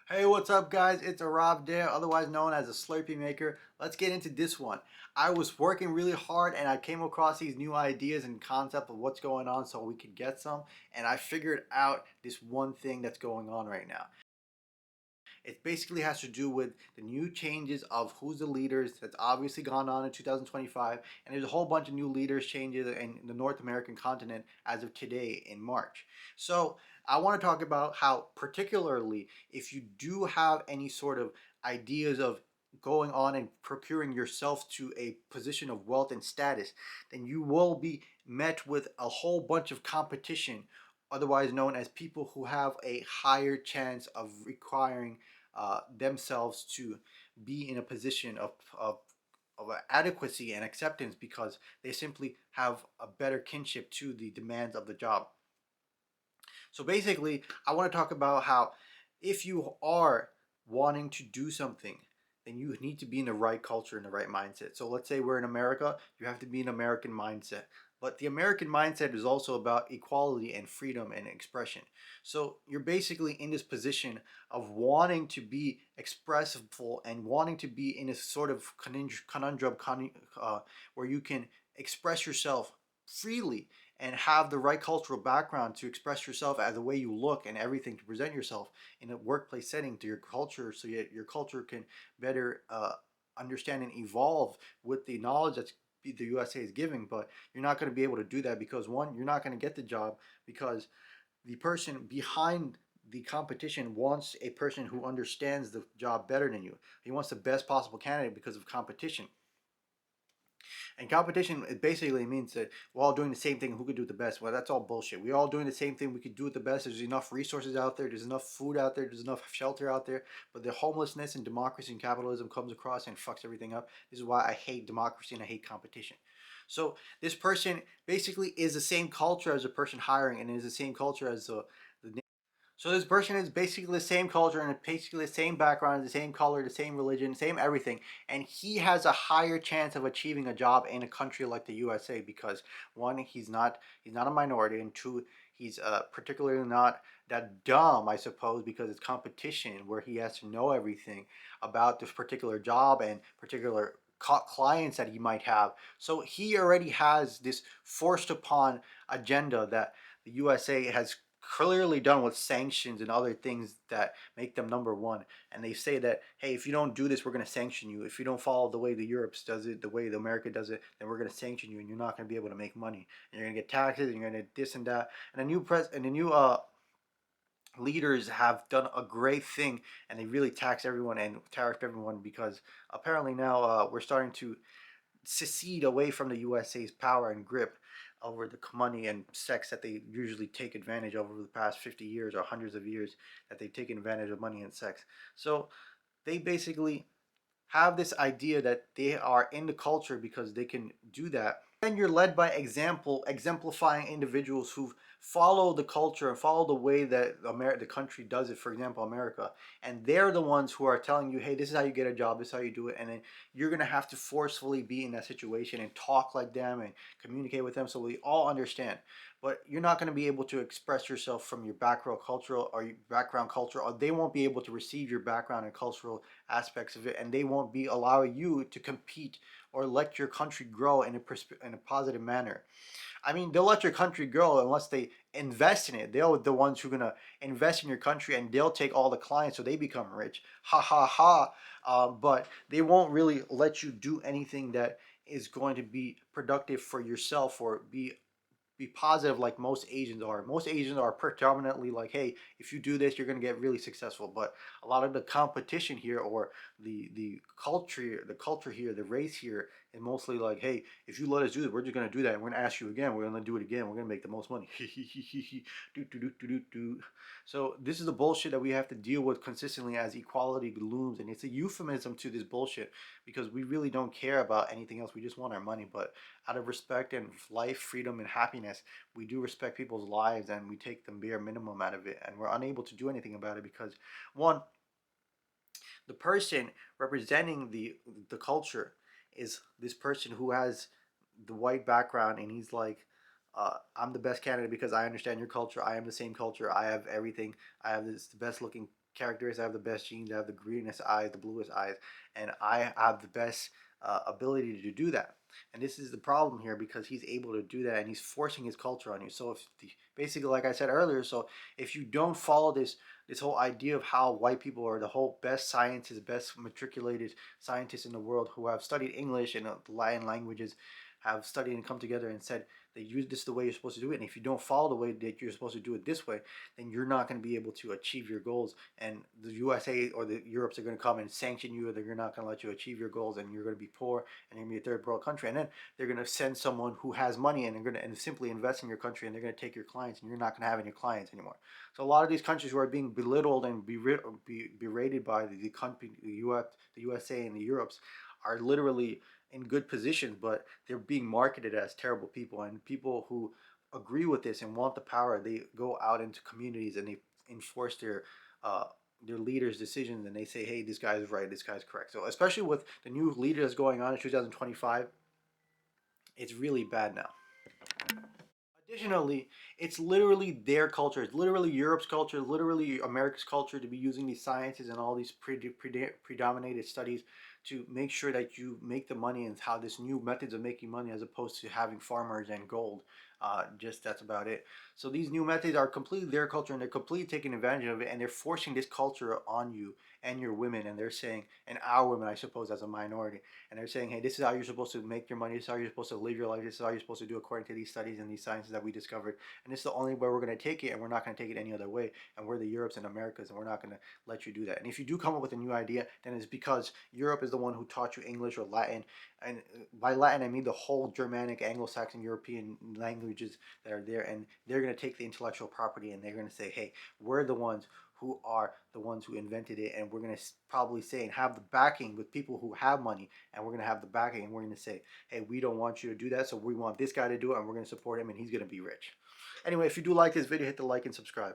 Hey, what's up, guys? It's Aarav there, otherwise known as a Slurpee Maker. Let's get into this one. I was working really hard and I came across these new ideas and concept of what's going on so we could get some, and I figured out this one thing that's going on right now. It basically has to do with the new changes of who's the leaders that's obviously gone on in 2025, and there's a whole bunch of new leaders changes in the North American continent as of today in March. So I want to talk about how, particularly if you do have any sort of ideas of going on and procuring yourself to a position of wealth and status, then you will be met with a whole bunch of competition, otherwise known as people who have a higher chance of requiring themselves to be in a position of adequacy and acceptance because they simply have a better kinship to the demands of the job. So basically, I want to talk about how if you are wanting to do something, then you need to be in the right culture and the right mindset. So let's say we're in America, you have to be an American mindset. But the American mindset is also about equality and freedom and expression. So you're basically in this position of wanting to be expressive and wanting to be in a sort of conundrum where you can express yourself freely and have the right cultural background to express yourself as the way you look and everything to present yourself in a workplace setting to your culture, so that your culture can better understand and evolve with the knowledge that the USA is giving. But you're not going to be able to do that because, one, you're not going to get the job because the person behind the competition wants a person who understands the job better than you. He wants the best possible candidate because of competition. And competition, it basically means that we're all doing the same thing. Who could do it the best? Well, that's all bullshit. We're all doing the same thing. We could do it the best. There's enough resources out there. There's enough food out there. There's enough shelter out there. But the homelessness and democracy and capitalism comes across and fucks everything up. This is why I hate democracy and I hate competition. So this person basically is the same culture as the person hiring, and is the same culture as the so this person is basically the same culture and basically the same background, the same color, the same religion, same everything, and he has a higher chance of achieving a job in a country like the USA because, one, he's not a minority, and two, he's particularly not that dumb, I suppose, because it's competition where he has to know everything about this particular job and particular clients that he might have. So he already has this forced upon agenda that the USA has clearly done with sanctions and other things that make them number one. And they say that, hey, if you don't do this, we're going to sanction you. If you don't follow the way the Europe does it, the way the America does it, then we're going to sanction you, and you're not going to be able to make money. And you're going to get taxes, and you're going to this and that. And the new leaders have done a great thing, and they really tax everyone and tariff everyone because apparently now we're starting to secede away from the USA's power and grip over the money and sex that they usually take advantage of over the past 50 years or hundreds of years, that they've taken advantage of money and sex. So they basically have this idea that they are in the culture because they can do that. Then you're led by example, exemplifying individuals who follow the culture and follow the way that the country does it. For example, America, and they're the ones who are telling you, "Hey, this is how you get a job. This is how you do it." And then you're gonna have to forcefully be in that situation and talk like them and communicate with them so we all understand. But you're not going to be able to express yourself from your background cultural or your background culture, or they won't be able to receive your background and cultural aspects of it, and they won't be allowing you to compete or let your country grow in a positive manner. I mean, they'll let your country grow unless they invest in it. They're the ones who are gonna invest in your country, and they'll take all the clients so they become rich. Ha ha ha! But they won't really let you do anything that is going to be productive for yourself or be positive like most Asians are. Most Asians are predominantly like, hey, if you do this, you're gonna get really successful. But a lot of the competition here, or the culture here, the race here, is mostly like, hey, if you let us do it, we're just gonna do that, and we're gonna ask you again. We're gonna do it again. We're gonna make the most money. do do do do do do. So this is the bullshit that we have to deal with consistently as equality looms, and it's a euphemism to this bullshit because we really don't care about anything else. We just want our money, but out of respect and life, freedom, and happiness, we do respect people's lives and we take the bare minimum out of it. And we're unable to do anything about it because, one, the person representing the culture is this person who has the white background, and he's like, I'm the best candidate because I understand your culture. I am the same culture. I have everything. I have this the best looking characteristics. I have the best genes. I have the greenest eyes, the bluest eyes, and I have the best ability to do that. And this is the problem here because he's able to do that and he's forcing his culture on you. So if basically, like I said earlier, so if you don't follow this whole idea of how white people are the whole best scientists, best matriculated scientists in the world who have studied English and the Latin languages, have studied and come together and said that this is the way you're supposed to do it. And if you don't follow the way that you're supposed to do it this way, then you're not going to be able to achieve your goals. And the USA or the Europes are going to come and sanction you, or they're not going to let you achieve your goals, and you're going to be poor, and you're going to be a third world country. And then they're going to send someone who has money, and they're going to and simply invest in your country, and they're going to take your clients, and you're not going to have any clients anymore. So a lot of these countries who are being belittled and berated by the country, the USA, and the Europes, are literally in good positions, but they're being marketed as terrible people. And people who agree with this and want the power, they go out into communities and they enforce uh, their leaders' decisions, and they say, "Hey, this guy's right, this guy's correct." So, especially with the new leader that's going on in 2025, it's really bad now. Additionally, it's literally their culture. It's literally Europe's culture, literally America's culture to be using these sciences and all these predominated studies to make sure that you make the money and how this new methods of making money as opposed to having farmers and gold. Just that's about it. So these new methods are completely their culture and they're completely taking advantage of it and they're forcing this culture on you and your women, and they're saying, and our women, I suppose, as a minority, and they're saying, hey, this is how you're supposed to make your money, this is how you're supposed to live your life, this is how you're supposed to do according to these studies and these sciences that we discovered, and this is the only way we're going to take it, and we're not going to take it any other way, and we're the Europes and Americas, and we're not going to let you do that. And if you do come up with a new idea, then it's because Europe is the one who taught you English or Latin, and by Latin I mean the whole Germanic, Anglo-Saxon, European languages that are there, and they're going to take the intellectual property and they're going to say, hey, we're the ones who are the ones who invented it, and we're going to probably say and have the backing with people who have money, and we're going to have the backing, and we're going to say, hey, we don't want you to do that, so we want this guy to do it, and we're going to support him, and he's going to be rich. Anyway, if you do like this video, hit the like and subscribe.